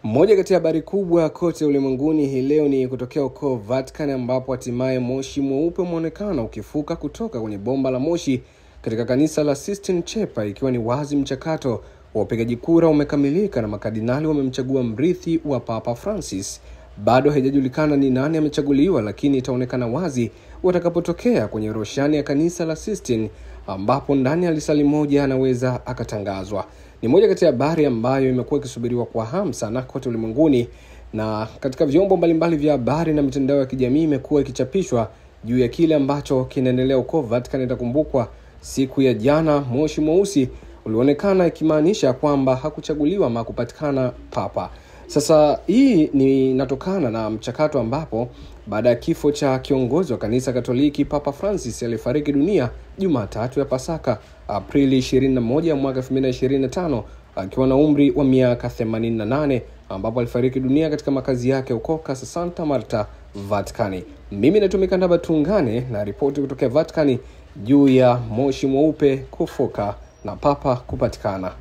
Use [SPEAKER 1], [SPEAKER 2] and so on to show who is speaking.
[SPEAKER 1] Moja kati ya habari kubwa kote ulimwenguni hii leo ni kutokea huko Vatican, ambapo hatimaye moshi mweupe umeonekana ukifuka kutoka kwenye bomba la moshi katika kanisa la Sistine Chapel, ikiwa ni wazi mchakato wa upigaji kura umekamilika na makardinali wamemchagua mrithi wa Papa Francis. Bado haijajulikana ni nani amechaguliwa, lakini itaonekana wazi watakapotokea kwenye roshani ya kanisa la Sistine, ambapo ndani ya lisali moja anaweza akatangazwa. Ni moja kati ya habari ambayo imekuwa ikisubiriwa kwa hamu sana kote ulimwenguni, na katika vyombo mbalimbali vya habari na mitandao ya kijamii imekuwa ikichapishwa juu ya kile ambacho kinaendelea huko Vatican. Itakumbukwa siku ya jana moshi mweusi ulionekana, ikimaanisha kwamba hakuchaguliwa ama kupatikana papa. Sasa hii ni inatokana na mchakato ambapo baada ya kifo cha kiongozi wa kanisa Katoliki Papa Francis alifariki dunia Jumatatu ya Pasaka Aprili 21 mwaka 2025 akiwa na umri wa miaka 88, ambapo alifariki dunia katika makazi yake huko Casa Santa Marta, Vatican. Mimi natumika ndaba tuungane na ripoti kutoka Vatican juu ya moshi mweupe kufuka na papa kupatikana.